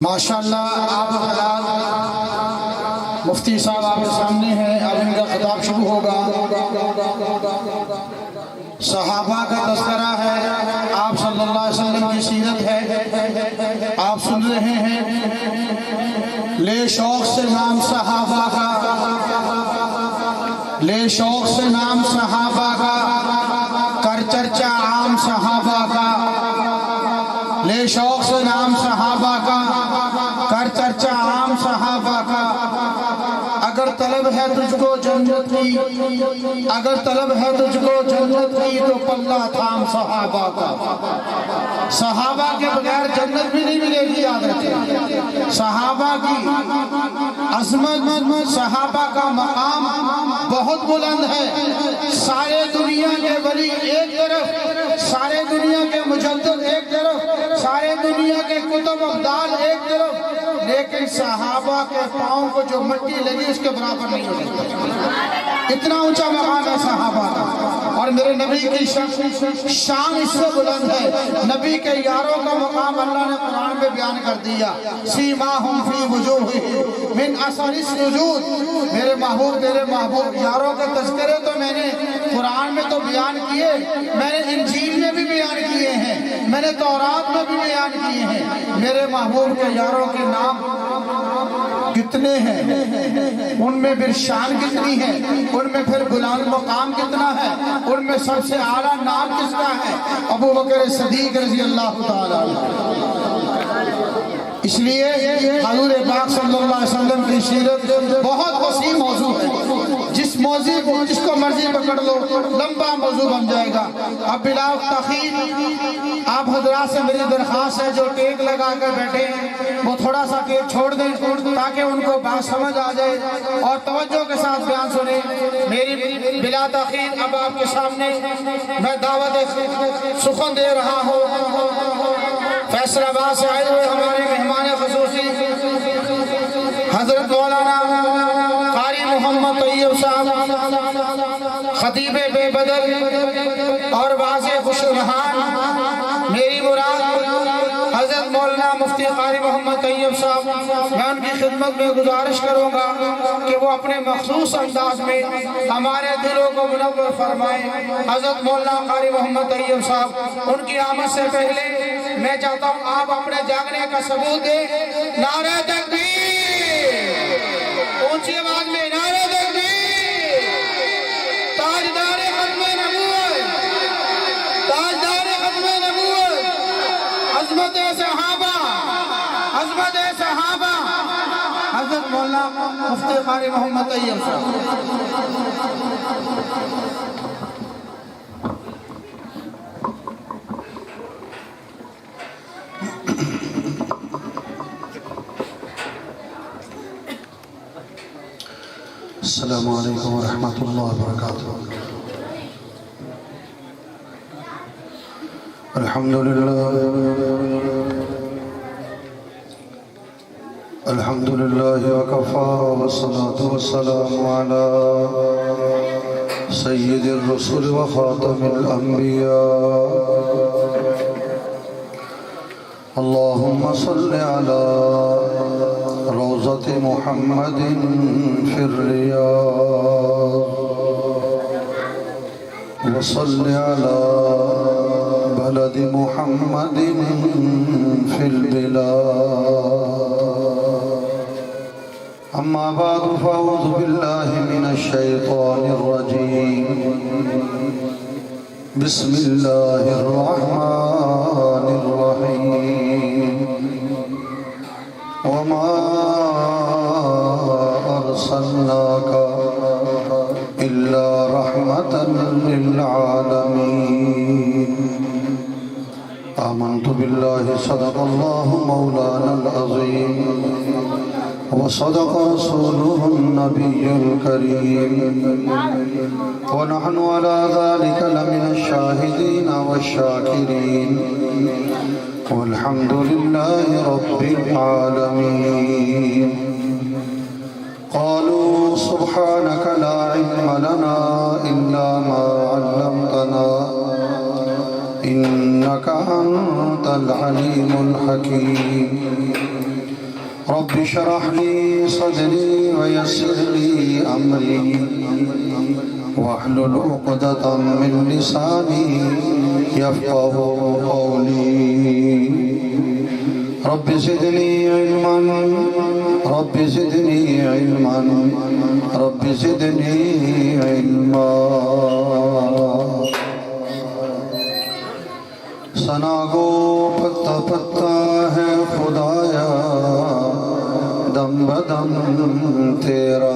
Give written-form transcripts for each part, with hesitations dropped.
ماشاءاللہ آپ حضرات مفتی صاحب آپ کے سامنے ہیں، اب ان کا خطاب شروع ہوگا۔ صحابہ کا تذکرہ ہے، آپ صلی اللہ علیہ وسلم کی سیرت ہے، آپ سن رہے ہیں۔ لے شوق سے نام صحابہ کا، لے شوق سے نام صحابہ کا، کر چرچا عام صحابہ کا۔ لے شوق سے نام صحابہ کا، کر چرچا عام صحابہ کا۔ اگر طلب ہے تجھ کو جنت کی، اگر طلب ہے تجھ کو جنت کی، تو پلہ تھام صحابہ کا۔ صحابہ کے بغیر جنت بھی نہیں ملے گی، یاد رکھیں۔ صحابہ کی عظمت، صحابہ کا مقام بہت بلند ہے۔ سارے دنیا کے ولی ایک طرف، سارے دنیا کے مجدد ایک طرف، سارے دنیا کے کتب افضال ایک طرف، لیکن صحابہ کے پاؤں کو جو مٹی لگی اس کے برابر نہیں ہو سکتا۔ اتنا اونچا مقام ہے صحابہ کا۔ اور میرے نبی کی شان اس سے بلند ہے۔ نبی کے یاروں کا مقام اللہ نے قرآن میں بیان کر دیا۔ سیماہم فی وجوہہم من اثر السجود۔ میرے محبوب، تیرے محبوب یاروں کے تذکرے تو میں نے قرآن میں تو بیان کیے، میں نے انجیل میں بھی بیان کیے ہیں، میں نے تورات میں بھی بیان کیے ہیں۔ میرے محبوب کے یاروں کے نام کتنے ہیں، ان میں پھر شان کتنی ہے، ان میں پھر بلند مقام کتنا ہے، ان میں سب سے اعلیٰ نام کس کا ہے؟ ابو بکر صدیق رضی اللہ تعالیٰ عنہ۔ اس لیے حضور پاک صلی اللہ علیہ وسلم کی سیرت بہت وسیع موضوع ہے۔ جس موضوع کو جس کو مرضی پکڑ لو، لمبا موضوع بن جائے گا۔ اب بلا تاخیر آپ حضرات سے میری درخواست ہے، جو ٹیک لگا کر بیٹھے ہیں وہ تھوڑا سا ٹیک چھوڑ دیں تاکہ ان کو بات سمجھ آ جائے اور توجہ کے ساتھ بیان سنیں۔ میری بلا تاخیر اب آپ کے سامنے میں دعوت سخن دے رہا ہوں۔ فیصل آباد سے آئے ہوئے ہمارے مہمان خصوصی حضرت مولانا قاری محمد طیب صاحب، خطیب بے بدر اور واضح خوش رہان، میری مراد حضرت مولانا مفتی قاری محمد طیب صاحب، میں ان کی خدمت میں گزارش کروں گا کہ وہ اپنے مخصوص انداز میں ہمارے دلوں کو منور فرمائیں۔ حضرت مولانا قاری محمد طیب صاحب، ان کی آمد سے پہلے میں چاہتا ہوں آپ اپنے جاگنے کا ثبوت دیں۔ نعرہ تکبیر، اونچی آواز میں نعرہ تکبیر۔ تاجدار ختم نبوت، تاجدار ختم نبوت، عظمت صحابہ، عظمت صحابہ، حضرت مولانا مفتی قاری محمد طیب صاحب۔ السلام علیکم ورحمۃ اللہ وبرکاتہ۔ الحمدللہ وکفا والصلاة والسلام علی سید الرسل وخاتم الانبیاء۔ اللہم صل علی روضة محمد في الرياض، وصل على بلد محمد في البلاد۔ أما بعد فأعوذ بالله من الشيطان الرجيم، بسم الله الرحمن الرحيم۔ وما أرسلناك إلا رحمة للعالمين۔ آمنت بالله صدق الله مولانا العظيم، وصدق رسوله النبي الكريم، ونحن على ذلك لمن الشاهدين والشاكرين، والحمد لله رب العالمين۔ قالوا سبحانك لا علم لنا إلا ما علمتنا إنك أنت العليم الحكيم۔ رب اشرح لي صدري ويسر لي أمري واحلل عقدة من لساني يفقه قولي رب زدني علما رب زدني علما رب زدني علما ثنا گو پتا پتا ہے خدایا دم بدم تیرا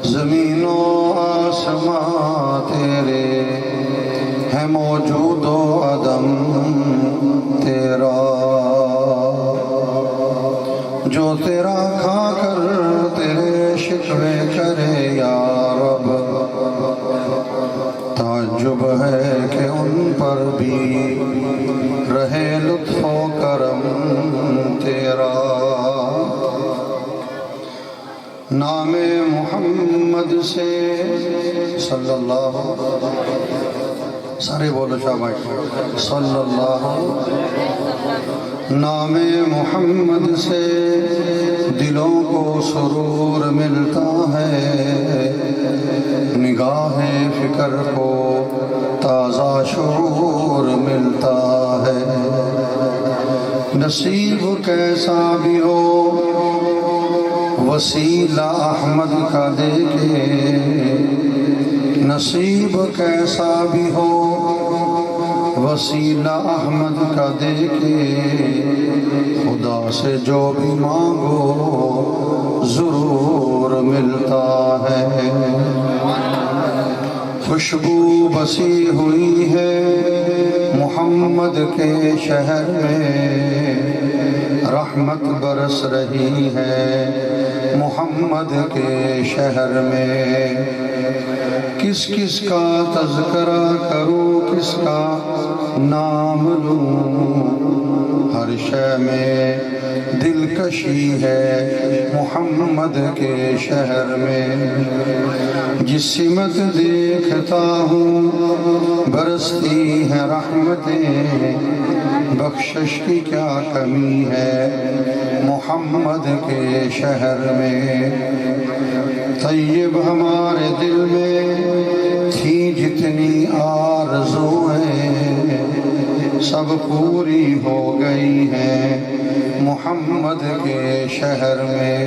زمین و آسمان تیرے ہے موجود و عدم تیرا جو تیرا کھا کر تیرے شکوے کرے یا رب تعجب ہے کہ ان پر بھی رہے لطف و کرم تیرا نام محمد سے صلی اللہ سارے بولو شاباش صلی اللہ نام محمد سے دلوں کو سرور ملتا ہے نگاہ فکر کو تازہ شعور ملتا ہے نصیب کیسا بھی ہو وسیلہ احمد کا دیکھے نصیب کیسا بھی ہو وسیلہ احمد کا دیکھے خدا سے جو بھی مانگو ضرور ملتا ہے خوشبو بسی ہوئی ہے محمد کے شہر میں رحمت برس رہی ہے محمد کے شہر میں کس کس کا تذکرہ کروں کس کا نام لوں ہر شے میں دلکشی ہے محمد کے شہر میں جس سمت دیکھتا ہوں برستی ہے رحمتیں بخشش کی کیا کمی ہے محمد کے شہر میں طیب ہمارے دل میں تھی جتنی آرزویں سب پوری ہو گئی ہیں محمد کے شہر میں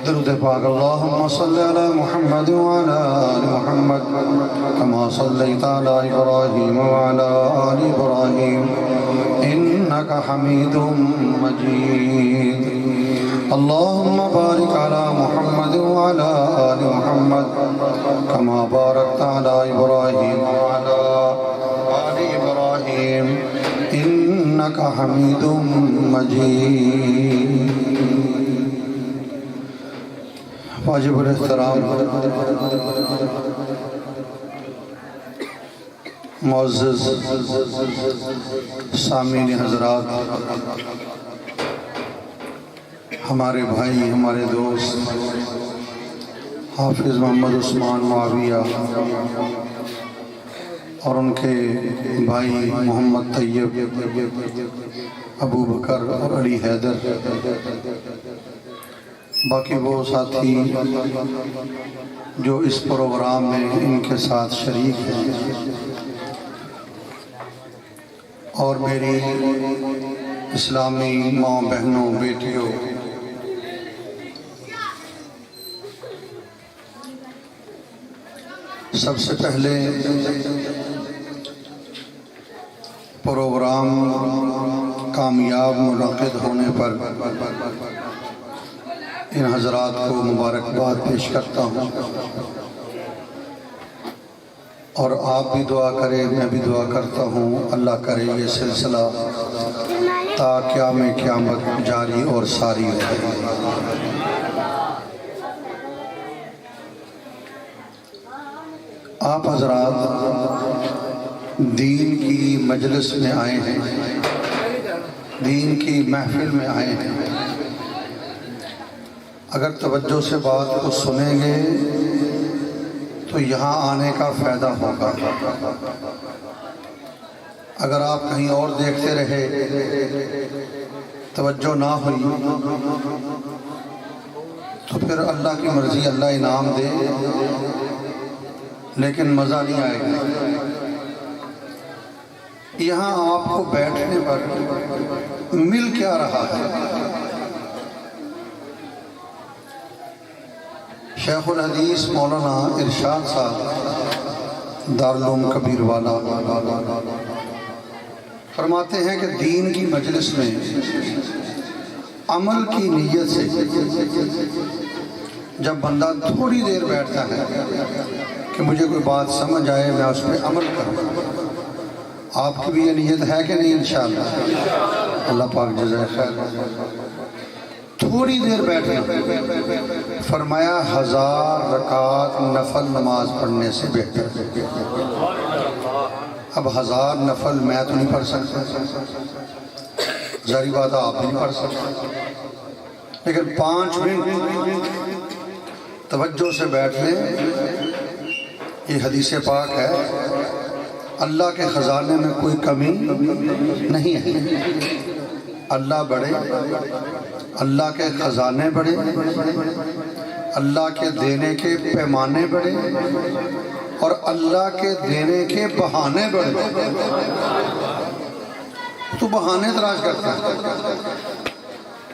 درود پاک اللہم صلی علی محمد وعلی آل محمد کما صلیت علی ابراہیم وعلی آل ابراہیم انکا حمید مجید اللہم بارک علی محمد وعلی آل محمد کما بارکت علی ابراہیم وعلی آل ابراہیم انکا حمید مجید واجب الاحترام معزز سامعین حضرات ہمارے بھائی ہمارے دوست حافظ محمد عثمان معاویہ اور ان کے بھائی محمد طیب ابو بکر اور علی حیدر باقی وہ ساتھی جو اس پروگرام میں ان کے ساتھ شریک ہیں اور میری اسلامی ماں بہنوں بیٹیوں سب سے پہلے پروگرام کامیاب منعقد ہونے پر ان حضرات کو مبارکباد پیش کرتا ہوں اور آپ بھی دعا کریں میں بھی دعا کرتا ہوں اللہ کرے یہ سلسلہ تا قیام قیامت جاری اور ساری رہے آپ حضرات دین کی مجلس میں آئے ہیں دین کی محفل میں آئے ہیں اگر توجہ سے بات کو سنیں گے تو یہاں آنے کا فائدہ ہوگا اگر آپ کہیں اور دیکھتے رہے توجہ نہ ہوئی تو پھر اللہ کی مرضی، اللہ انعام دے، لیکن مزہ نہیں آئے گا۔ یہاں آپ کو بیٹھنے پر مل کیا رہا ہے؟ شیخ الحدیث مولانا ارشاد صاحب دارالعلوم کبیر والا فرماتے ہیں کہ دین کی مجلس میں عمل کی نیت سے جب بندہ تھوڑی دیر بیٹھتا ہے کہ مجھے کوئی بات سمجھ آئے، میں اس پہ عمل کروں، آپ کی بھی یہ نیت ہے کہ نہیں؟ انشاءاللہ اللہ پاک جزائے خیر۔ تھوڑی دیر بیٹھے، فرمایا 1000 رکعت نفل نماز پڑھنے سے بہتر۔ اب 1000 نفل میں تو نہیں پڑھ سکتا، ظاہری بات آپ بھی نہیں پڑھ سکتے، لیکن 5 منٹ توجہ سے بیٹھ لیں۔ یہ حدیث پاک ہے، اللہ کے خزانے میں کوئی کمی نہیں ہے۔ اللہ بڑے، اللہ کے خزانے بڑے، اللہ کے دینے کے پیمانے بڑے، اور اللہ کے دینے کے بہانے بڑے۔ تو بہانے تلاش کرتا ہے۔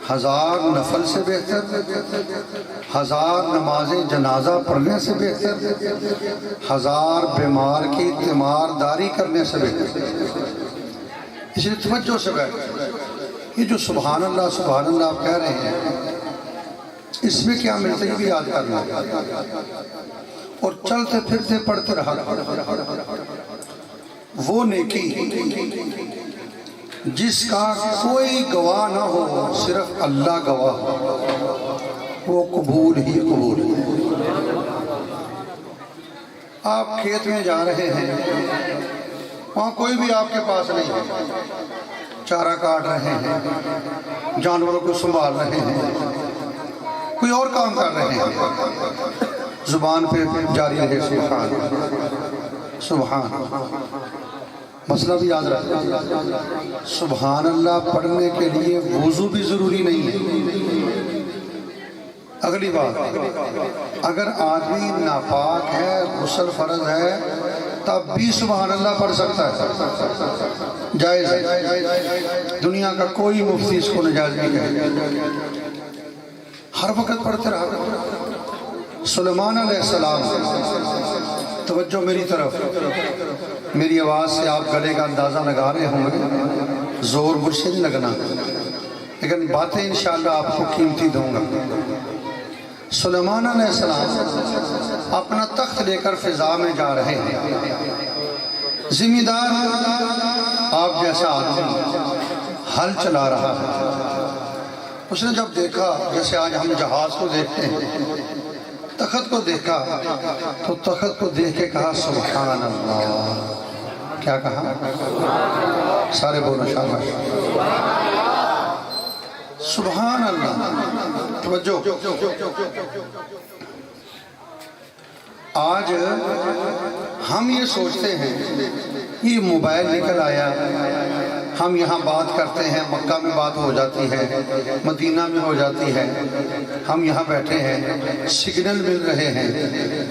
1000 نفل سے بہتر، 1000 نماز جنازہ پڑھنے سے بہتر، 1000 بیمار کی تیمارداری کرنے سے بہتر۔ اس لیے توجہ سے بیٹھ، یہ جو سبحان اللہ آپ کہہ رہے ہیں، اس میں کیا ملتا ہے یہ بھی یاد کرنا، اور چلتے پھرتے پڑھتے رہا۔ وہ نیکی جس کا کوئی گواہ نہ ہو، صرف اللہ گواہ ہو، وہ قبول ہی قبول ہے۔ آپ کھیت میں جا رہے ہیں، وہاں کوئی بھی آپ کے پاس نہیں ہے، چارہ کاٹ رہے ہیں، جانوروں کو سنبھال رہے ہیں، کوئی اور کام کر رہے ہیں، زبان پہ جاری رہے سبحان سبحان۔ مسئلہ بھی یاد رکھیں، سبحان اللہ پڑھنے کے لیے وضو بھی ضروری نہیں ہے۔ اگلی بات، اگر آدمی ناپاک ہے، غسل فرض ہے، تب بھی سبحان اللہ پڑھ سکتا ہے، جائز ہے۔ دنیا کا کوئی مفتی اس کو نجائز نہیں کہے، ہر وقت پڑھتے رہا۔ سلیمان علیہ السلام، توجہ میری طرف، میری آواز سے آپ گلے کا اندازہ لگا رہے ہوں گے، زور مجھ سے نہیں لگنا، لیکن باتیں انشاءاللہ آپ کو قیمتی دوں گا۔ سلیمان علیہ السلام اپنا تخت لے کر فضا میں جا رہے ہیں، ذمہ دار آپ جیسا آدمی ہل چلا رہا ہے۔ اس نے جب دیکھا، جیسے آج ہم جہاز کو دیکھتے ہیں، تخت کو دیکھا، تو تخت کو دیکھ کے کہا سبحان اللہ۔ کیا کہا؟ سارے بولو شاباش، سبحان اللہ۔ توجہ، آج ہم یہ سوچتے ہیں یہ موبائل نکل آیا، ہم یہاں بات کرتے ہیں، مکہ میں بات ہو جاتی ہے، مدینہ میں ہو جاتی ہے، ہم یہاں بیٹھے ہیں، سگنل مل رہے ہیں۔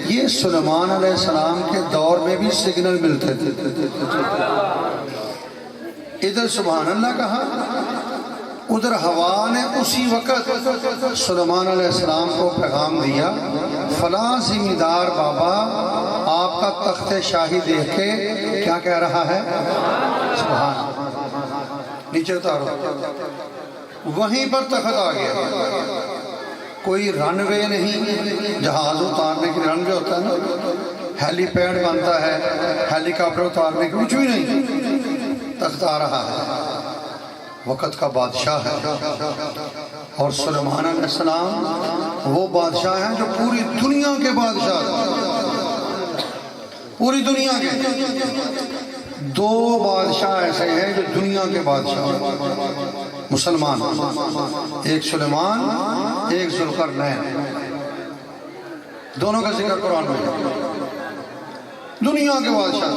یہ سلیمان علیہ السلام کے دور میں بھی سگنل ملتے تھے۔ ادھر سبحان اللہ کہا، ادھر ہوا نے اسی وقت سلیمان علیہ السلام کو پیغام دیا، فلاں ذمہ دار بابا آپ کا تخت شاہی دیکھ کے کیا کہہ رہا ہے؟ سبحان۔ نیچے اتارو، وہیں پر تخت آ گیا۔ کوئی رن وے نہیں، جہاز اتارنے کے رن وے ہوتا ہے نا، ہیلی پیڈ بنتا ہے، ہیلی کاپٹر اتارنے کے، کچھ بھی نہیں، تخت آ رہا ہے۔ وقت کا بادشاہ ہے، اور سلیمان علیہ السلام وہ بادشاہ ہیں جو پوری دنیا کے بادشاہ ہیں، پوری دنیا کے۔ 2 بادشاہ ایسے ہیں جو دنیا کے بادشاہ مسلمان، ایک سلیمان، ایک ذوالقرنین، دونوں کا ذکر قرآن میں ہے، دنیا کے بادشاہ۔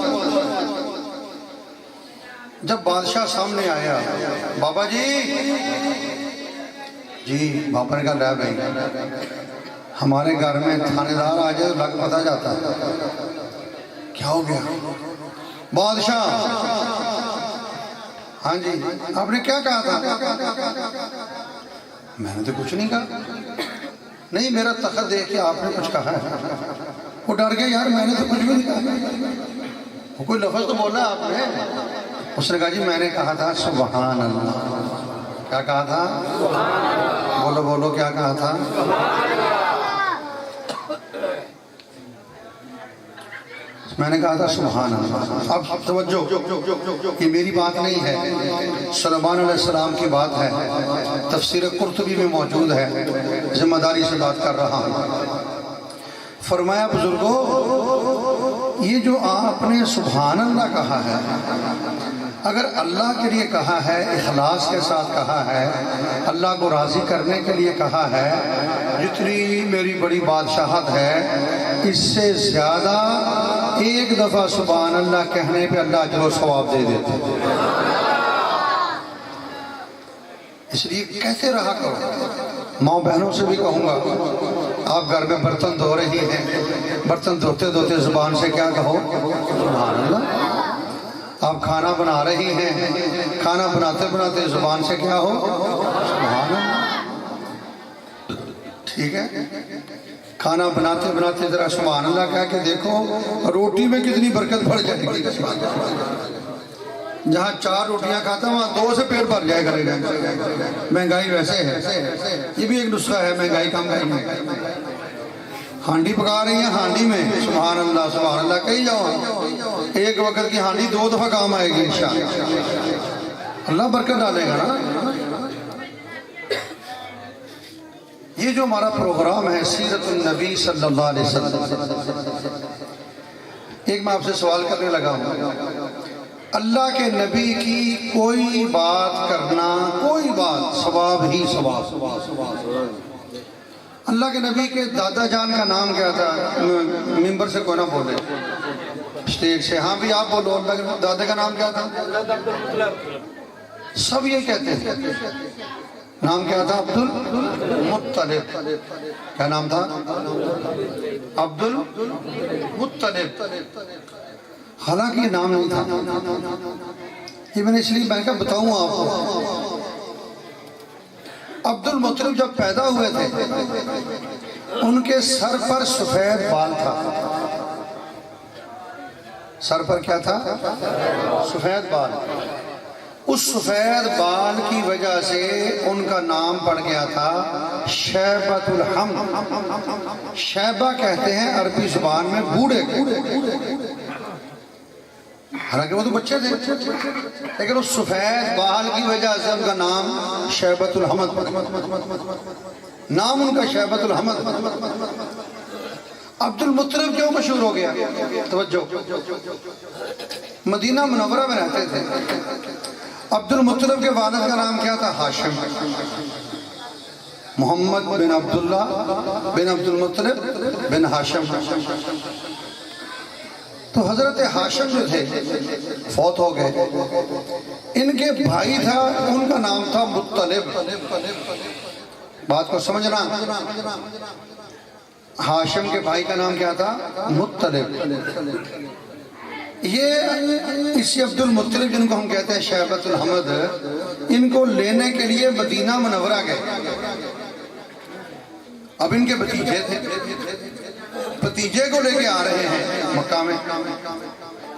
جب بادشاہ سامنے آیا، بابا جی، جی بابا نے کہا لے بھائی، ہمارے گھر میں تھانے دار آ جائے تو لگ پتہ جاتا ہے، کیا ہو گیا؟ بادشاہ، ہاں جی آپ نے کیا کہا تھا؟ میں نے تو کچھ نہیں کہا، نہیں میرا تخت دیکھ کے آپ نے کچھ کہا ہے؟ وہ ڈر گیا، یار میں نے تو کچھ بھی نہیں کہا، وہ کوئی لفظ تو بولا آپ نے؟ اس نے کہا جی میں نے کہا تھا سبحان اللہ۔ کیا کہا تھا؟ بولو بولو، کیا کہا تھا؟ میں نے کہا تھا سبحان اللہ۔ اب توجہ، یہ میری بات نہیں ہے، سلیمان علیہ السلام کی بات ہے، تفسیر قرطبی میں موجود ہے، ذمہ داری سے بات کر رہا ہوں۔ فرمایا بزرگوں، یہ جو آپ نے سبحان اللہ کہا ہے، اگر اللہ کے لیے کہا ہے، اخلاص کے ساتھ کہا ہے، اللہ کو راضی کرنے کے لیے کہا ہے، جتنی میری بڑی بادشاہت ہے، اس سے زیادہ ایک دفعہ سبحان اللہ کہنے پہ اللہ اجر و ثواب دے دیتے۔ اس لیے کہتے رہا کرو۔ ماں بہنوں سے بھی کہوں گا، آپ گھر میں برتن دھو رہی ہیں، برتن دھوتے دھوتے زبان سے کیا کہو؟ سبحان اللہ۔ آپ کھانا بنا رہی ہیں، کھانا بناتے بناتے زبان سے کیا ہو؟ سبحان اللہ۔ ٹھیک ہے، کھانا بناتے بناتے ذرا سبحان اللہ کہہ کے دیکھو، روٹی میں کتنی برکت بڑھ جائے گی۔ جہاں 4 روٹیاں کھاتا ہوں وہاں 2 سے پیٹ بھر جائے گا۔ مہنگائی ویسے ہے، یہ بھی ایک نسخہ ہے مہنگائی کم کرنے کا۔ ہانڈی پکا رہی ہیں، ہانڈی میں سبحان اللہ کہی جاؤ، ایک وقت کی ہانڈی 2 دفعہ کام آئے گی انشاءاللہ، اللہ برکت ڈالے گا نا۔ یہ جو ہمارا پروگرام ہے سیرت النبی صلی اللہ علیہ وسلم، ایک میں آپ سے سوال کرنے لگا ہوں، اللہ کے نبی کی کوئی بات کرنا، کوئی بات ثواب ہی ثواب۔ اللہ کے نبی کے دادا جان کا نام کیا تھا؟ ممبر سے کوئی نہ بولے، اسٹیج سے، ہاں بھی آپ بولو، اللہ کے دادا کا نام کیا تھا؟ سب یہ کہتے ہیں، نام کیا تھا؟ عبد المطلب۔ کیا نام تھا؟ عبد المطلب۔ حالانکہ یہ نام نہیں تھا، یہ میں نے اس لیے میں کہا بتاؤں آپ کو۔ عبد المطلب جب پیدا ہوئے تھے، ان کے سر پر سفید بال تھا۔ سر پر کیا تھا؟ سفید بال۔ اس سفید بال کی وجہ سے ان کا نام پڑ گیا تھا شیبۃ الحمد۔ شیبہ کہتے ہیں عربی زبان میں بوڑھے کو، حالانکہ وہ تو بچے تھے، لیکن اس سفید بال کی وجہ سے ان کا نام شیبۃ الحمد، نام ان کا شیبۃ الحمد۔ عبد المطلب کیوں مشہور ہو گیا؟ توجہ، مدینہ منورہ میں رہتے تھے۔ عبد المطلب کے والد کا نام کیا تھا؟ ہاشم، محمد بن عبداللہ بن عبد المطلب بن ہاشم۔ تو حضرت ہاشم جو تھے فوت ہو گئے، ان کے بھائی تھا، ان کا نام تھا مطلب۔ بات کو سمجھنا، ہاشم کے بھائی کا نام کیا تھا؟ مطلب۔ یہ اسی عبد المطلب جن کو ہم کہتے ہیں شیبۃ الحمد، ان کو لینے کے لیے مدینہ منورہ گئے۔ اب ان کے بھتیجے تھے، بھتیجے کو لے کے آ رہے ہیں مکہ میں،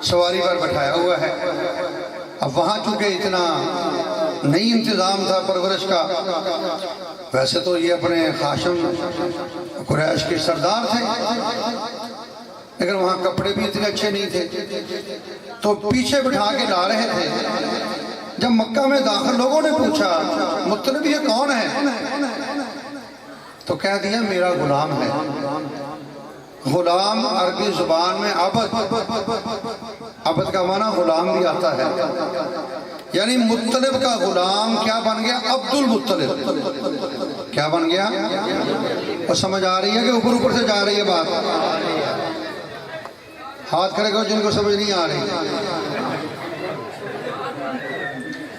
سواری پر بٹھایا ہوا ہے۔ اب وہاں چونکہ اتنا نہیں انتظام تھا پرورش کا، ویسے تو یہ اپنے ہاشم قریش کے سردار تھے، لیکن وہاں کپڑے بھی اتنے اچھے نہیں تھے، تو پیچھے بٹھا کے لا رہے تھے۔ جب مکہ میں داخل لوگوں نے پوچھا مطلب یہ کون ہے، تو کہہ دیا میرا غلام ہے۔ غلام عربی زبان میں عبد، عبد کا معنی غلام بھی آتا ہے، یعنی مطلب کا غلام کیا بن گیا؟ عبد المطلب۔ کیا بن گیا؟ اور سمجھ آ رہی ہے کہ اوپر اوپر سے جا رہی ہے بات؟ ہاتھ کھڑے کرو جن کو سمجھ نہیں آ رہی۔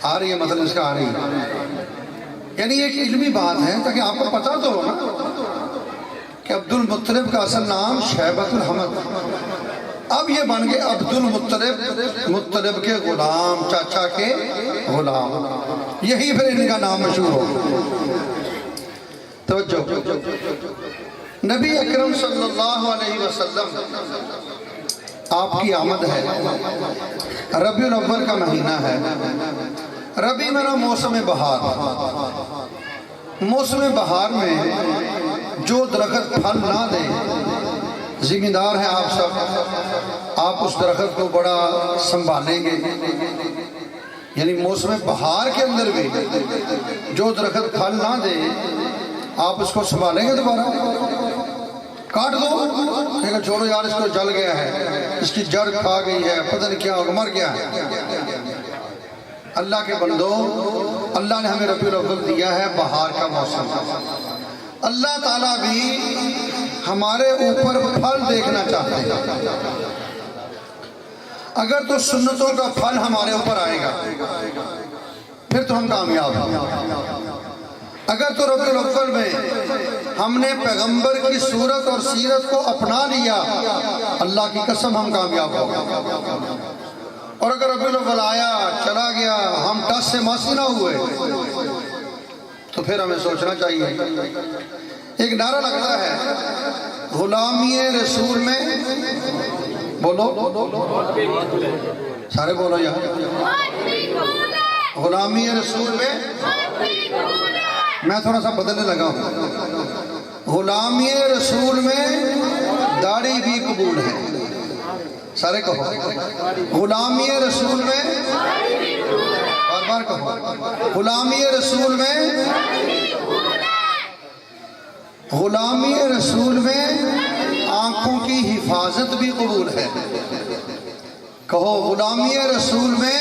آ رہی ہے مطلب اس کا آ رہی ہے، یعنی ایک علمی بات ہے تاکہ آپ کو پتا تو ہو نا کہ عبد المطلب کا اصل نام شیبۃ الحمد، اب یہ بن گئے عبد المطلب، مطلب کے غلام، چاچا کے غلام، یہی پھر ان کا نام مشہور ہو۔ توجہ، نبی اکرم صلی اللہ علیہ وسلم آپ کی آمد ہے، ربیع الاول کا مہینہ ہے۔ ربیع میرا موسم بہار، موسم بہار میں جو درخت پھل نہ دے، ذمہ دار ہیں آپ سب، آپ اس درخت کو بڑا سنبھالیں گے، یعنی موسم بہار کے اندر بھی جو درخت پھل نہ دے آپ اس کو سنبھالیں گے، دوبارہ کاٹ دو، کہا چھوڑو یار اس کو جل گیا ہے، اس کی جڑ کھا گئی ہے، پتہ نہیں کیا ہوگا، مر گیا ہے۔ اللہ کے بندو، اللہ نے ہمیں ربیع الاول دیا ہے، بہار کا موسم، اللہ تعالیٰ بھی ہمارے اوپر پھل دیکھنا چاہتے ہیں۔ اگر تو سنتوں کا پھل ہمارے اوپر آئے گا پھر تو ہم کامیاب ہیں، اگر تو ربیع الاول میں ہم نے پیغمبر کی صورت اور سیرت کو اپنا لیا، اللہ کی قسم ہم کامیاب ہو گئے۔ اور اگر ربیع الاول آیا چلا گیا، ہم ٹس سے ماسی نہ ہوئے، تو پھر ہمیں سوچنا چاہیے۔ ایک نعرہ لگتا ہے، غلامی رسول میں، بولو سارے بولو یار، غلامی رسول میں، میں تھوڑا سا بدلنے لگا ہوں، غلامی رسول میں داڑھی بھی قبول ہے، سارے کہو، غلامی رسول میں، بار بار کہو، غلامی رسول میں، غلامی رسول میں آنکھوں کی حفاظت بھی قبول ہے، کہو غلامی رسول میں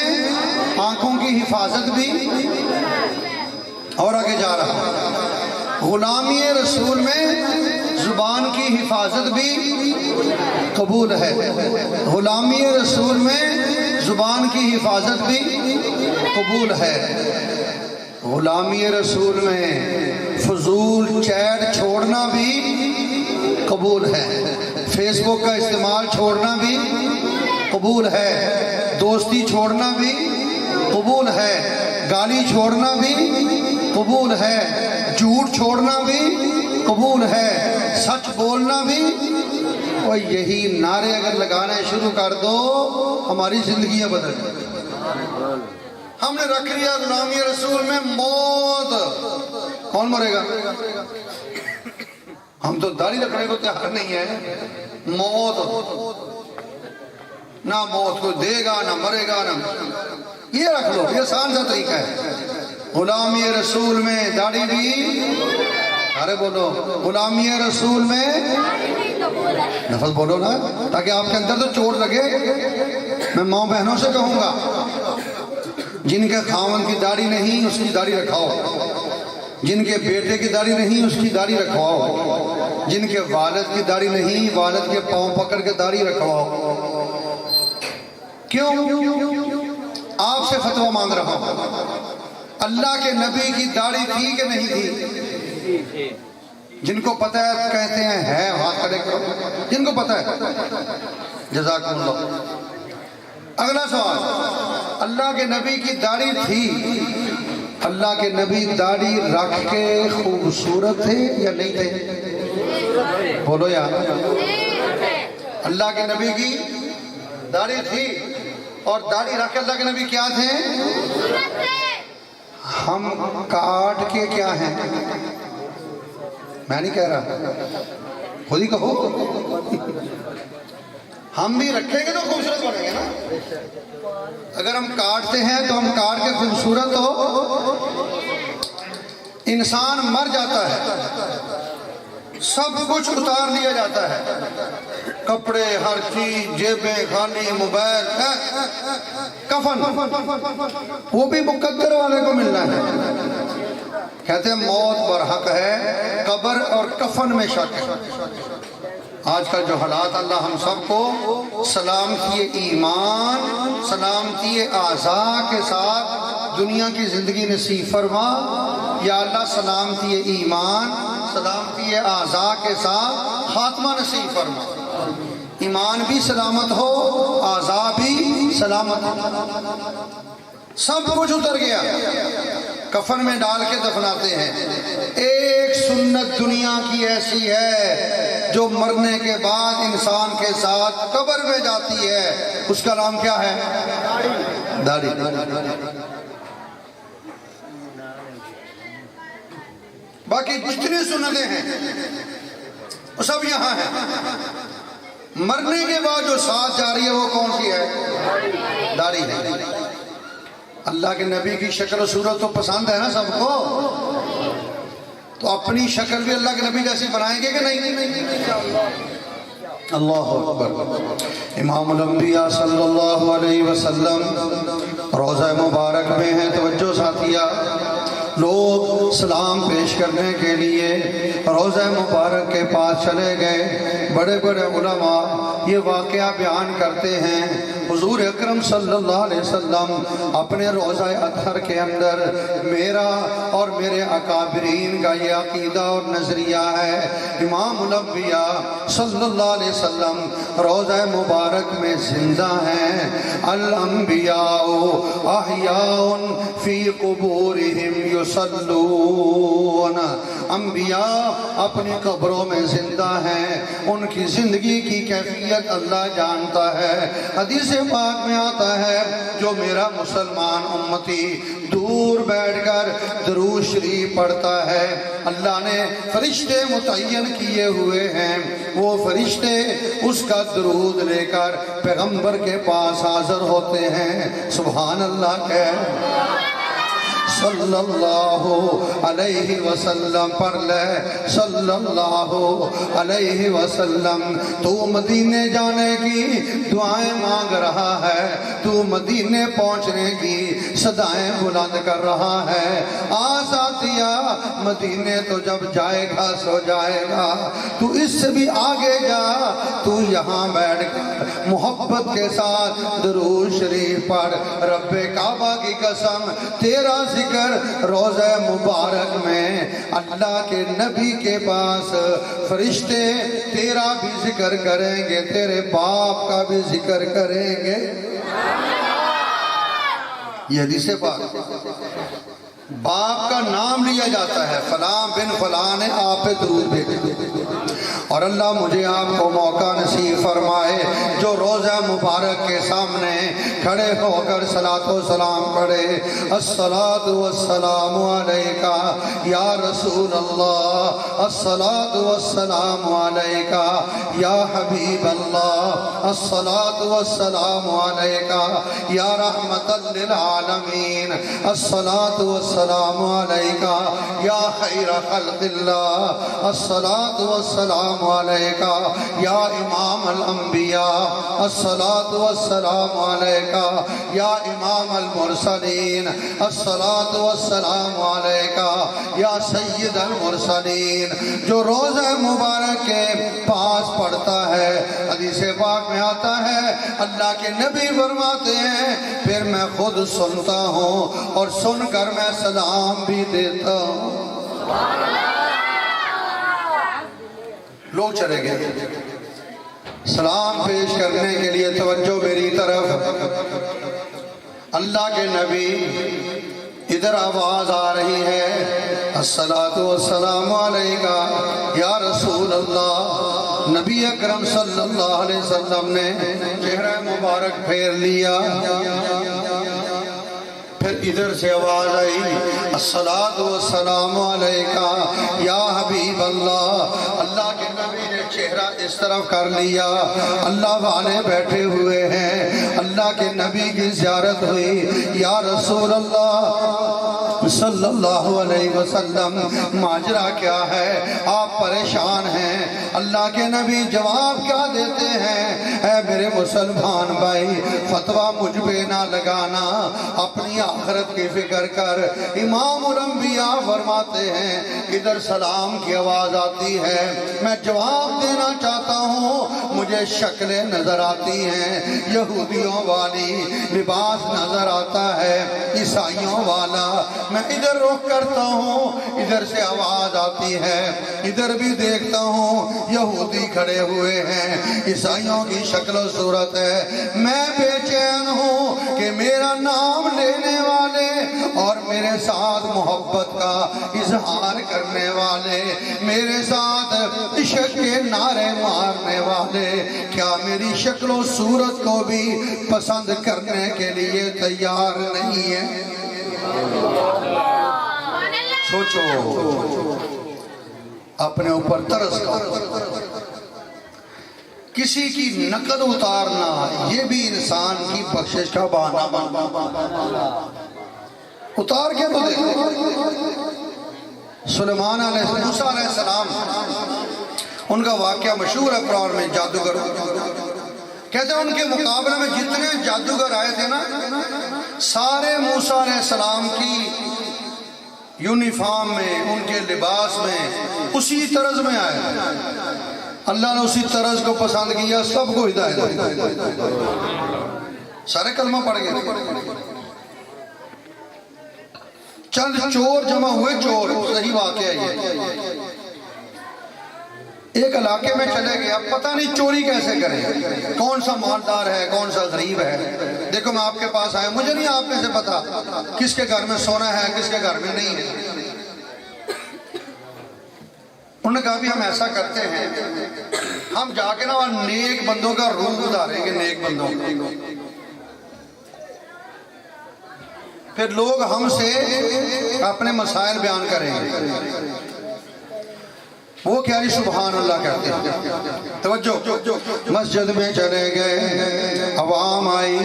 آنکھوں کی حفاظت بھی، اور آگے جا رہا ہے، غلامی رسول میں زبان کی حفاظت بھی قبول ہے، غلامی رسول میں زبان کی حفاظت بھی قبول ہے، غلامی رسول میں فضول چیٹ چھوڑنا بھی قبول ہے، فیس بک کا استعمال چھوڑنا بھی قبول ہے، دوستی چھوڑنا بھی قبول ہے، گالی چھوڑنا بھی قبول ہے، جھوٹ چھوڑنا بھی قبول ہے، سچ بولنا بھی۔ اور یہی نعرے اگر لگانے شروع کر دو ہماری زندگیاں بدل جائیں۔ ہم نے رکھ لیا غلامی رسول میں موت، کون مرے گا؟ ہم تو داڑھی رکھنے کو تیار نہیں ہے، موت، نہ موت کو دے گا نہ مرے گا، نہ، یہ رکھ لو، یہ آسان سا طریقہ ہے۔ غلامی رسول میں داڑھی بھی، ارے بولو، غلامی رسول میں لفظ بولو نا تاکہ آپ کے اندر تو چوٹ لگے۔ میں ماں بہنوں سے کہوں گا جن کے خاوند کی داڑھی نہیں اس کی داڑھی رکھاؤ، جن کے بیٹے کی داڑھی نہیں اس کی داڑھی رکھواؤ، جن کے والد کی داڑھی نہیں والد کے پاؤں پکڑ کے داڑھی رکھواؤ۔ کیوں؟ آپ سے فتویٰ مانگ رہا ہوں، اللہ کے نبی کی داڑھی تھی کہ نہیں تھی؟ جن کو پتہ ہے کہتے ہیں ہے، ہاتھ کھڑے کرو جن کو پتہ ہے، جزاکم اللہ۔ اگلا سوال، اللہ کے نبی کی داڑھی تھی، اللہ کے نبی داڑھی رکھ کے خوبصورت تھے یا نہیں تھے؟ بولو یار، اللہ کے نبی کی داڑھی تھی اور داڑھی رکھ کے اللہ کے نبی کیا تھے؟ ہم کاٹ کے کیا ہیں؟ میں نہیں کہہ رہا، خود ہی کہو، ہم بھی رکھیں گے تو خوبصورت بنیں گے نا۔ اگر ہم کاٹتے ہیں تو ہم کاٹ کے خوبصورت ہو، انسان مر جاتا ہے سب کچھ اتار لیا جاتا ہے، کپڑے، ہر چیز، جیبیں خالی، موبائل، کفن وہ بھی مقدر والے کو ملنا ہے۔ کہتے ہیں موت برحق ہے، قبر اور کفن میں شک ہے۔ آج کل جو حالات، اللہ ہم سب کو سلامتی ایمان، سلامتی اعضاء کے ساتھ دنیا کی زندگی نصیب فرما یا اللہ سلامتی ایمان سلامتی اعضاء کے ساتھ خاتمہ نصیب فرما ایمان بھی سلامت ہو اعضاء بھی سلامت ہو سب کچھ اتر گیا کفن میں ڈال کے دفناتے ہیں ایک سنت دنیا کی ایسی ہے جو مرنے کے بعد انسان کے ساتھ قبر میں جاتی ہے اس کا نام کیا ہے داڑھی باقی جتنی سنتیں ہیں وہ سب یہاں ہیں مرنے کے بعد جو ساتھ جا رہی ہے وہ کون سی ہے داڑھی ہے اللہ کے نبی کی شکل و صورت تو پسند ہے نا سب کو تو اپنی شکل بھی اللہ کے نبی جیسی بنائیں گے کہ نہیں اللہ اکبر امام الانبیاء صلی اللہ علیہ وسلم روضہ مبارک میں ہیں توجہ ساتھیہ لوگ سلام پیش کرنے کے لیے روضہ مبارک کے پاس چلے گئے بڑے بڑے علماء یہ واقعہ بیان کرتے ہیں حضور اکرم صلی اللہ علیہ وسلم اپنے روضہ اطہر کے اندر میرا اور میرے اکابرین کا یہ عقیدہ اور نظریہ ہے امام الانبیاء صلی اللہ علیہ وسلم روضہ مبارک میں زندہ ہیں الانبیاء احیاء فی قبورہم یصلون انبیاء اپنی قبروں میں زندہ ہیں ان کی زندگی کی کیفیت اللہ جانتا ہے حدیث پاک میں آتا ہے جو میرا مسلمان امتی دور بیٹھ کر درود شریف پڑھتا ہے اللہ نے فرشتے متعین کیے ہوئے ہیں وہ فرشتے اس کا درود لے کر پیغمبر کے پاس حاضر ہوتے ہیں سبحان اللہ کہہ صلی اللہ علیہ وسلم پڑھ لے صلی اللہ علیہ وسلم تو مدینے جانے کی دعائیں مانگ رہا ہے تو مدینے پہنچنے کی صدائیں بلند کر رہا ہے ساتھیا مدینے تو جب جائے گا سو جائے گا تو اس سے بھی آگے جا تو یہاں بیٹھ کر محبت کے ساتھ درود شریف پڑھ رب کعبہ کی قسم تیرا ذکر روضہ مبارک میں اللہ کے نبی کے پاس فرشتے تیرا بھی ذکر کریں گے تیرے باپ کا بھی ذکر کریں گے یہ حدیث پاک باپ کا نام لیا جاتا ہے فلاں بن فلاں نے آپ پہ درود بھیجا اور اللہ مجھے آپ کو موقع نصیب فرمائے جو روضہ مبارک کے سامنے کھڑے ہو کر صلاۃ و سلام پڑھے الصلاۃ والسلام علیکا یا رسول اللہ الصلاۃ والسلام علیکا یا حبیب اللہ الصلاۃ والسلام علیکا یا رحمت للعالمین الصلاۃ والسلام علیکا یا خیر خلق اللہ الصلاۃ والسلام علیکا یا امام الانبیاء الصلاۃ والسلام علیکا یا امام المرسلین الصلاۃ والسلام علیکا یا سید المرسلین جو روضہ مبارک کے پاس پڑھتا ہے حدیث پاک میں آتا ہے اللہ کے نبی فرماتے ہیں پھر میں خود سنتا ہوں اور سن کر میں سلام بھی دیتا ہوں لوگ چلے گئے سلام پیش کرنے کے لیے توجہ میری طرف اللہ کے نبی ادھر آواز آ رہی ہے الصلاۃ والسلام علیکا یا رسول اللہ نبی اکرم صلی اللہ علیہ وسلم نے چہرہ مبارک پھیر لیا پھر ادھر سے آواز آئی الصلاۃ والسلام علیکا یا حبیب اللہ اللہ کے نبی نے چہرہ اس طرف کر لیا اللہ والے بیٹھے ہوئے ہیں اللہ کے نبی کی زیارت ہوئی یا رسول اللہ صلی اللہ علیہ وسلم ماجرا کیا ہے آپ پریشان ہیں اللہ کے نبی جواب کیا دیتے ہیں اے میرے مسلمان بھائی فتویٰ مجھ پہ نہ لگانا اپنی آخرت کی فکر کر امام الانبیاء فرماتے ہیں ادھر سلام کی آواز آتی ہے میں جواب دینا چاہتا ہوں، مجھے شکلیں نظر آتی ہیں یہودیوں والی، لباس نظر آتا ہے عیسائیوں والا، میں ادھر رخ کرتا ہوں، ادھر سے آواز آتی ہے، ادھر بھی دیکھتا ہوں یہودی کھڑے ہوئے ہیں، عیسائیوں کی شکل و صورت ہے، میں بے چین ہوں کہ میرا نام لینے والے اور میرے ساتھ محبت کا اظہار کرنے والے، میرے ساتھ عشق کے نعرے مارنے والے، کیا میری شکل و صورت کو بھی پسند کرنے کے لیے تیار نہیں ہے؟ سوچو، اپنے اوپر ترس کرو، کسی کی نقد اتارنا یہ بھی انسان کی بخشش کا بہانہ بنتا، اتار کے تو دیکھو۔ سلیمان موسیٰ علیہ السلام، ان کا واقعہ مشہور ہے قرآن میں، جادوگر کہتے ہیں ان کے مقابلے میں جتنے جادوگر آئے تھے نا، سارے موسیٰ علیہ السلام کی یونیفارم میں، ان کے لباس میں اسی طرز میں آئے، اللہ نے اسی طرز کو پسند کیا، سب کو ہدایت، سارے کلمہ پڑھ گئے۔ چند چور جمع ہوئے، چور صحیح واقعہ یہ، ایک علاقے میں چلے گئے، اب پتہ نہیں چوری کیسے کریں، کون سا مالدار ہے کون سا غریب ہے، دیکھو میں آپ کے پاس آیا، مجھے نہیں آپ میں سے پتا کس کے گھر میں سونا ہے کس کے گھر میں نہیں ہے۔ انہوں نے کہا بھی ہم ایسا کرتے ہیں، ہم جا کے نا وہاں نیک بندوں کا روح اتاریں گے، نیک بندوں، پھر لوگ ہم سے اپنے مسائل بیان کریں گے، وہ کیا جی سبحان اللہ کہتے ہیں۔ توجہ، مسجد میں چلے گئے، عوام آئی،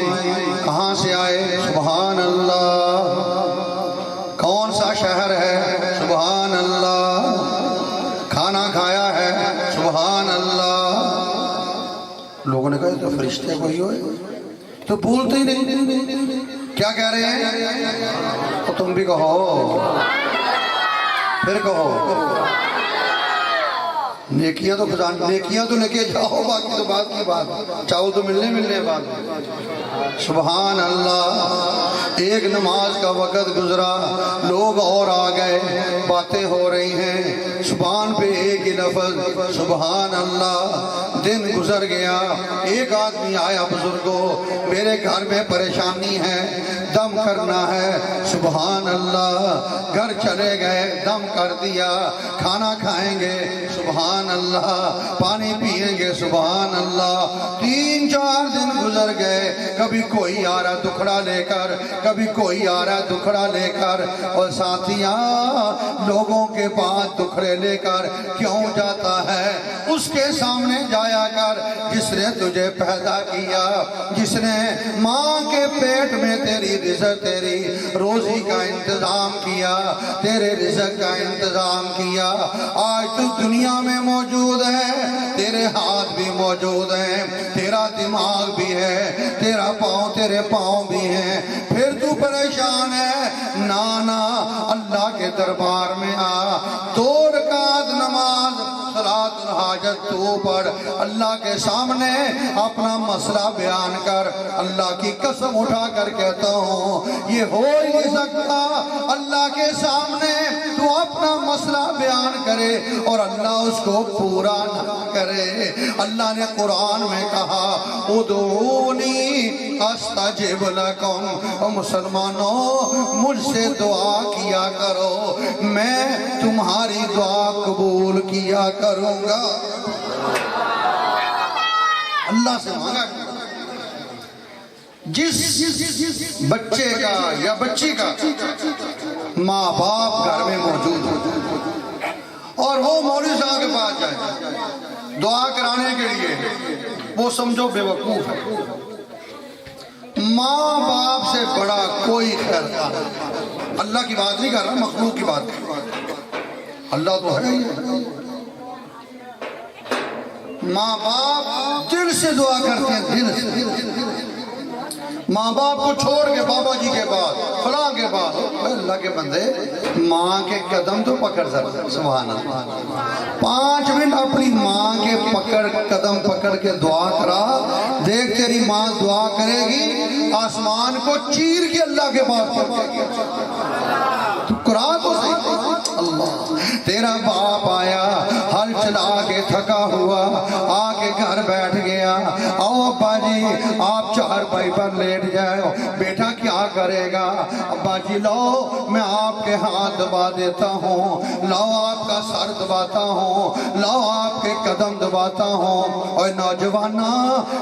کہاں سے آئے؟ سبحان اللہ، کون سا شہر ہے؟ سبحان اللہ، کھانا کھایا ہے؟ سبحان اللہ۔ لوگوں نے کہا تو فرشتے کوئی ہوئے تو بولتے ہی نہیں، کیا کہہ رہے ہیں؟ تو تم بھی کہو، پھر کہو، نیکیاں تو خدا، نیکیاں تو لے کے جاؤ، باقی تو بات کی بات، چاہو تو ملنے بات۔ سبحان اللہ، ایک نماز کا وقت گزرا، لوگ اور آ گئے، باتیں ہو رہی ہیں، زبان پہ ایک ہی لفظ سبحان اللہ۔ دن گزر گیا، ایک آدمی آیا، بزرگوں میرے گھر میں پریشانی ہے، دم کرنا ہے، سبحان اللہ۔ گھر چلے گئے، دم کر دیا، کھانا کھائیں گے، سبحان اللہ، پانی پیئیں گے، سبحان اللہ۔ 3-4 دن گزر گئے، کبھی کوئی آ رہا دکھڑا لے کر، کبھی کوئی آ رہا دکھڑا لے کر، اور ساتھیاں لوگوں کے پاس دکھڑے لے کر کیوں جاتا ہے؟ اس کے سامنے جایا کر جس نے تجھے پیدا کیا، جس نے ماں کے پیٹ میں تیری رزق، تیری روزی کا انتظام کیا، تیرے رزق کا انتظام کیا۔ آج تو دنیا میں موجود ہے، تیرے ہاتھ بھی موجود ہیں، تیرا دماغ بھی ہے، تیرا پاؤں، تیرے پاؤں بھی ہیں، پھر تو پریشان ہے؟ نانا، اللہ کے دربار میں آ، 2 رکعت نماز صلاۃ الحاجت تو پڑھ، اللہ کے سامنے اپنا مسئلہ بیان کر۔ اللہ کی قسم اٹھا کر کہتا ہوں، یہ ہو ہی نہیں سکتا اللہ کے سامنے تو اپنا مسئلہ بیان کرے اور اللہ اس کو پورا نہ کرے۔ اللہ نے قرآن میں کہا ادعونی استجب لکم، اور مسلمانوں مجھ سے دعا کیا کرو، میں تمہاری دعا قبول کیا کروں گا۔ اللہ سے مانگا، جس بچے کا یا بچی کا ماں باپ گھر میں موجود ہو اور وہ مولوی صاحب کے پاس جائے دعا کرانے کے لیے، وہ سمجھو بے وقوف ہے۔ ماں باپ سے بڑا کوئی خیر نہیں، اللہ کی بات نہیں کر رہا، مخلوق کی بات کر رہا، اللہ تو ہے ہی۔ ماں باپ دل سے دعا کرتے ہیں، دل سے، ماں باپ کو چھوڑ کے بابا جی کے بعد فلاں کے بعد، اللہ کے بندے ماں کے قدم تو پکڑ سکتے، سبحان اللہ 5 منٹ اپنی ماں کے قدم پکڑ کے دعا کرا، دیکھ تیری ماں دعا کرے گی آسمان کو چیر کے اللہ کے پاس تو کرا تو صحیح۔ اللہ تیرا باپ آیا ہل چلا کے تھکا ہوا آ کے گھر بیٹھ گیا، آؤ ابا جی آپ چارپائی پر لیٹ جائے، بیٹا کیا کرے گا؟ ابا جی لو میں آپ کے ہاتھ دبا دیتا ہوں، لو آپ کا سر دباتا ہوں، لو آپ کے قدم دباتا ہوں۔ اور نوجوانہ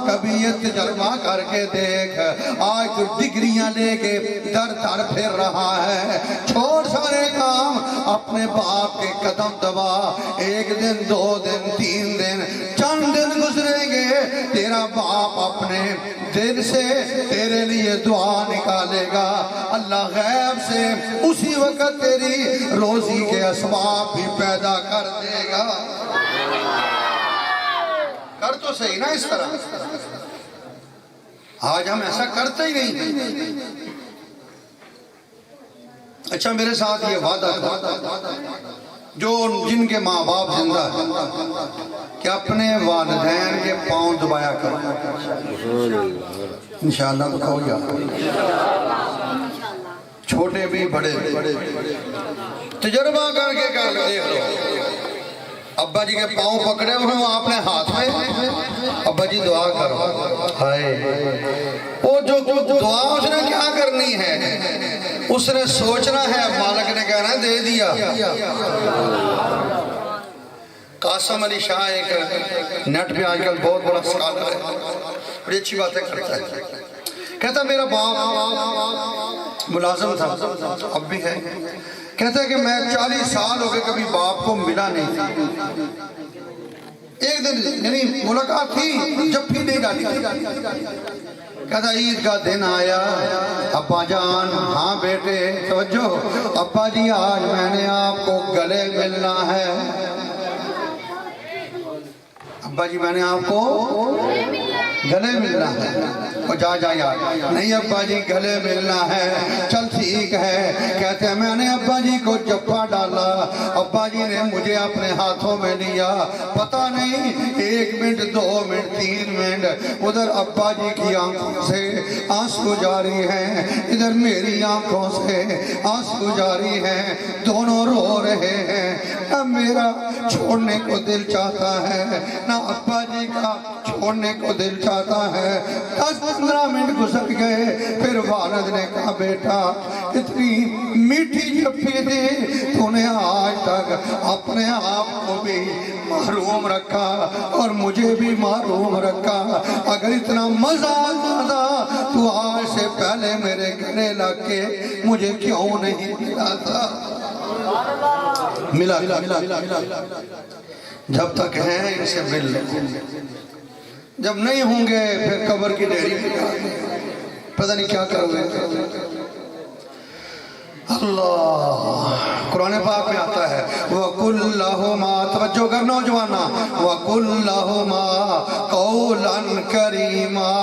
کبھی یہ تجربہ کر کے دیکھ، آج تو ڈگریاں لے کے در در پھر رہا ہے، چھوڑ سارے کام، اپنے باپ کے قدم دبا، 1 دن 2 دن 3 دن چند دن گزریں گے، تیرا باپ اپنے دل سے تیرے لیے دعا نکالے گا، اللہ غیب سے اسی وقت تیری روزی کے اسباب بھی پیدا کر دے گا۔ کر تو صحیح نا اس طرح، آج ہم ایسا کرتے ہی نہیں۔ اچھا میرے ساتھ یہ وعدہ جو جن کے ماں باپ زندہ ہے کہ اپنے والدین کے پاؤں دبایا کرو، انشاءاللہ تو کہو یا چھوٹے بھی بڑے بھی تجربہ کر کے دیکھ لو، ابا جی کے پاؤں پکڑے ہوئے ہوں آپ نے ہاتھ میں، ابا جی دعا کرو، ہائے وہ جو دعا اس نے کیا کرنی ہے، اس نے سوچنا ہے، مالک نے کہنا ہے دے دیا۔ قاسم علی شاہ ایک نیٹ پہ آج کل بہت بڑا سکالر ہے، بڑی اچھی باتیں کرتا ہے، کہتا میرا باپ ملازم تھا، اب بھی ہے، کہتا ہے کہ میں 40 سال ہو گئے کبھی باپ کو ملا نہیں تھی، ایک دن یعنی ملاقات تھی جب بھی نہیں ڈالی تھی، کہتا عید کا دن آیا، ابا جان ہاں بیٹے توجہ، ابا جی آج میں نے آپ کو گلے ملنا ہے، ابا جی میں نے آپ کو گلے ملنا ہے، اور جا یار نہیں ابا جی گلے ملنا ہے، چل ٹھیک ہے، کہتے ہیں میں نے ابا جی کو جپا ڈالا، ابا جی نے مجھے اپنے ہاتھوں میں لیا، پتہ نہیں 1 منٹ 2 منٹ 3 منٹ ادھر ابا جی کی آنکھوں سے آنسو جاری ہیں، ادھر میری آنکھوں سے آنسو جاری ہیں، دونوں رو رہے ہیں، نہ میرا چھوڑنے کو دل چاہتا ہے نہ ابا جی کا چھوڑنے کو دل چاہتا ہے۔ 10-15 منٹ گزر گئے، پھر والد نے کہا بیٹا اتنی میٹھی جپی تھی تو نے آج تک اپنے آپ کو بھی محروم رکھا اور مجھے بھی محروم رکھا، اگر اتنا مزہ آتا تو آج سے پہلے میرے گھرے لگ کے مجھے کیوں نہیں ملا تھا؟ ملا جب تک ہیں ان سے مل لو، جب نہیں ہوں گے پھر قبر کی ڈیری پتہ نہیں کیا کرو گے۔ اللہ قرآن پاک میں آتا ہے وَقُلْ لَهُمَا، توجہ کر نوجوانہ، وَقُلْ لَهُمَا قَوْلًا كَرِيمًا،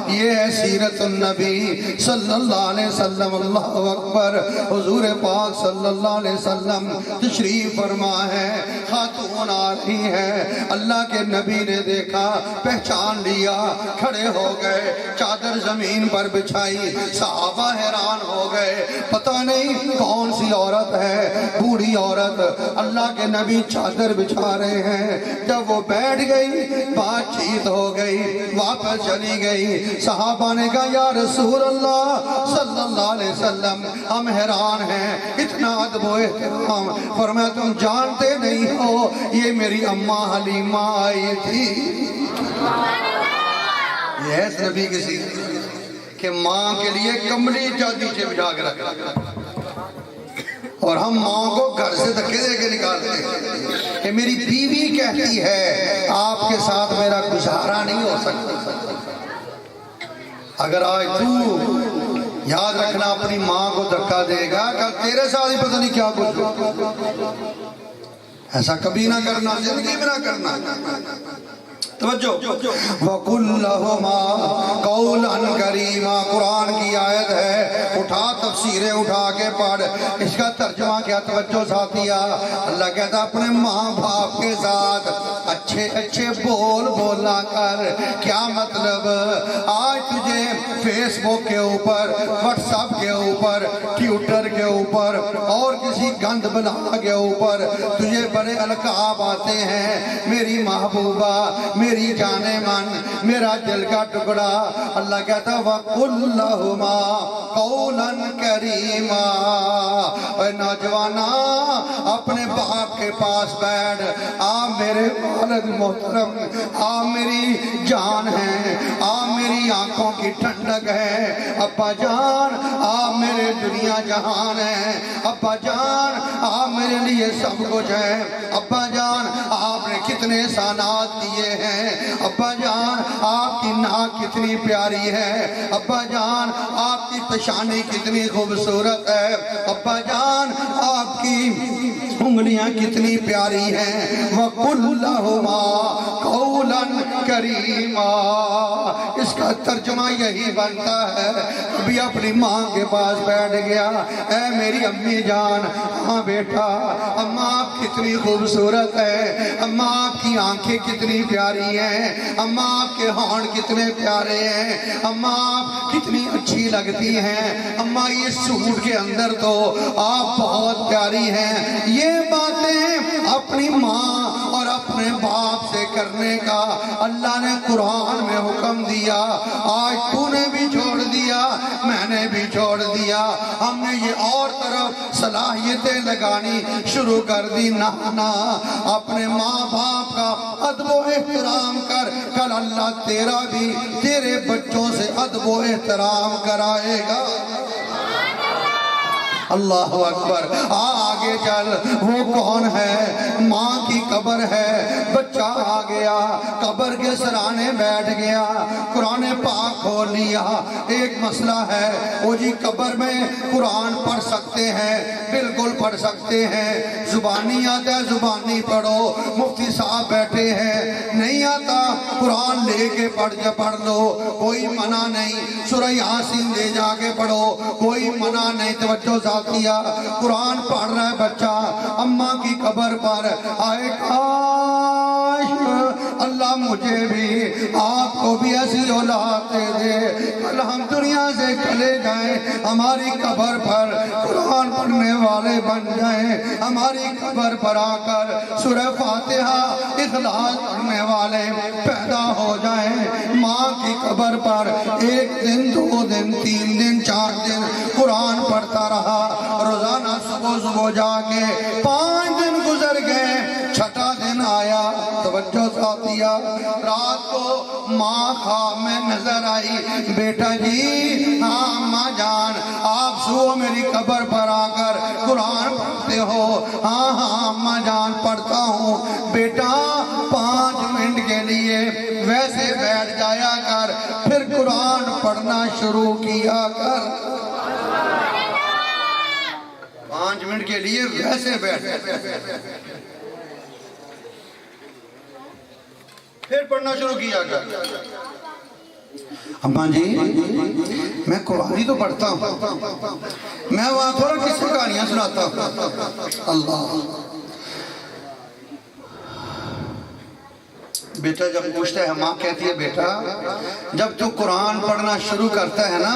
یہ ہے سیرت النبی صلی اللہ علیہ وسلم۔ اللہ اکبر، حضور پاک صلی اللہ علیہ وسلم تشریف فرما ہے، خاتون آ رہی ہے، اللہ کے نبی نے دیکھا، پہچان لیا، کھڑے ہو گئے، چادر زمین پر بچھائی، صحابہ حیران ہو گئے، پتہ نہیں کون سی عورت ہے، بوڑھی عورت، اللہ کے نبی چادر بچھا رہے ہیں، جب وہ بیٹھ گئی بات چیت ہو گئی، واپس چلی گئی، صحابہ نے کہا یا رسول اللہ صلی اللہ علیہ وسلم ہم حیران ہیں، اتنا ادب و احترام، فرمایا تم جانتے نہیں ہو یہ میری اماں حلیمہ آئی تھی۔ یہ ہے اس نبی کی سیرت کہ ماں کے لیے کمبلی نیچے بچھا کے رکھ اور ہم ماں کو گھر سے دھکے دے کے نکالتے ہیں کہ میری بیوی کہتی ہے آپ کے ساتھ میرا گزارا نہیں ہو سکتا۔ اگر آج تو یاد رکھنا اپنی ماں کو دھکا دے گا کل تیرے ساتھ ہی پتہ نہیں کیا کچھ ہو، ایسا کبھی نہ کرنا، زندگی میں نہ کرنا۔ توجہ وَقُلْ لَهُمَا قَوْلًا كَرِيمًا قرآن کی آیت ہے، اٹھا تفسیریں اٹھا کے پڑھ، اس کا ترجمہ کیا؟ توجہ ساتھیا، اللہ کہتا اپنے ماں باپ کے ساتھ اچھے اچھے بول بولا کر۔ کیا مطلب؟ آج تجھے فیس بک کے اوپر، واٹس ایپ کے اوپر، ٹویٹر کے اوپر اور کسی گند بنا کے اوپر تجھے بڑے القاب آتے ہیں، میری محبوبہ، میری جانے من، میرا دل کا ٹکڑا۔ اللہ کہتا وَقُلْ لَهُمَا قَوْلًا كَرِيمًا۔ اے نوجوانا، اپنے باپ کے پاس بیٹھ، آپ میرے والد محترم، آپ میری جان ہیں، آپ میری آنکھوں کی ٹھنڈک ہے۔ ابا جان، آپ میرے دنیا جہان ہیں۔ ابا جان، آپ میرے لیے سب کچھ ہے۔ ابا جان، آپ نے کتنے احسانات دیے ہیں۔ ابا جان، آپ کی ناک کتنی پیاری ہے۔ ابا جان، آپ کی پیشانی کتنی خوبصورت ہے۔ ابا جان، آپ کی انگلیاں کتنی پیاری ہیں۔ وَقُلْ لَهُمَا قَوْلًا كَرِيمًا۔ اس کا ترجمہ یہی بنتا ہے، ابھی اپنی ماں کے پاس بیٹھ گیا، اے میری امی جان، ہاں بیٹا، اماں آپ کتنی خوبصورت ہے، اماں آپ کی آنکھیں کتنی پیاری ہیں، اماں آپ کے ہونٹ کتنے پیارے ہیں، اماں آپ کتنی اچھی لگتی ہیں، اماں یہ سوٹ کے اندر تو آپ بہت پیاری ہیں۔ یہ باتیں اپنی ماں اور اپنے باپ سے کرنے کا اللہ نے قرآن میں حکم دیا۔ آج تو نے بھی چھوڑ دیا، میں نے بھی چھوڑ دیا، ہم نے یہ اور طرف صلاحیتیں لگانی شروع کر دی۔ نہ اپنے ماں باپ کا ادب و احترام کر، کل اللہ تیرا بھی تیرے بچوں سے ادب و احترام کرائے گا۔ اللہ اکبر۔ آگے چل، وہ کون ہے؟ ماں کی قبر ہے، بچہ آ گیا، قبر کے سرانے بیٹھ گیا، قرآن پاک کھول لیا۔ ایک مسئلہ ہے، وہ جی قبر میں قرآن پڑھ سکتے ہیں؟ بالکل پڑھ سکتے ہیں، زبانی آتا ہے زبانی پڑھو، مفتی صاحب بیٹھے ہیں، نہیں آتا قرآن لے کے پڑھ لو، کوئی منع نہیں، سورہ یاسین لے جا کے پڑھو، کوئی منع نہیں۔ توجہ ساتھیا، قرآن پڑھ رہا ہے بچہ، اماں کی قبر پر آئے، کاش اللہ مجھے بھی آپ کو بھی ایسی اولاد دے دے، کل ہم دنیا سے چلے جائیں، ہماری قبر پر قرآن پڑھنے والے بن جائیں، ہماری قبر پر آ کر سورہ فاتحہ اخلاص پڑھنے والے پیدا ہو جائیں۔ ماں کی قبر پر ایک دن، 2 دن، 3 دن، 4 دن قرآن پڑھتا رہا، روزانہ صبح جا کے 5 دن گزر گئے، 6واں دن آیا، توجہ ساتھیا، رات کو ماں خواب میں نظر آئی، بیٹا جی، ہاں اماں جان، آپ صبح میری قبر پر آ کر قرآن پڑھتے ہو؟ ہاں ہاں اماں جان پڑھتا ہوں۔ بیٹا 5 منٹ کے لیے ویسے بیٹھ جایا کر، پھر قرآن پڑھنا شروع کیا کر۔ 5 منٹ کے لیے ویسے بیٹھ، پھر پڑھنا شروع کیا کر۔ اماں جی، میں قرآن ہی تو پڑھتا ہوں، میں وہاں تھوڑا کس کہانیاں سناتا ہوں۔ اللہ، بیٹا جب پوچھتا ہے، ماں کہتی ہے بیٹا جب تو قرآن پڑھنا شروع کرتا ہے نا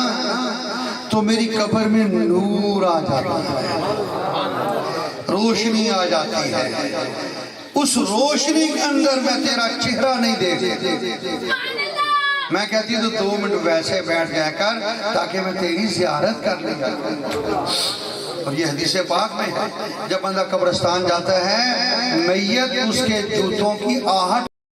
تو میری قبر میں نور آ جاتا ہے، روشنی آ جاتی ہے، اس روشنی کے اندر میں تیرا چہرہ نہیں دیکھتی۔ میں کہتی ہوں تو 2 منٹ ویسے بیٹھ جا کر تاکہ میں تیری زیارت کر لیا۔ اور یہ حدیث پاک میں ہے، جب بندہ قبرستان جاتا ہے، میت اس کے جوتوں کی آہٹ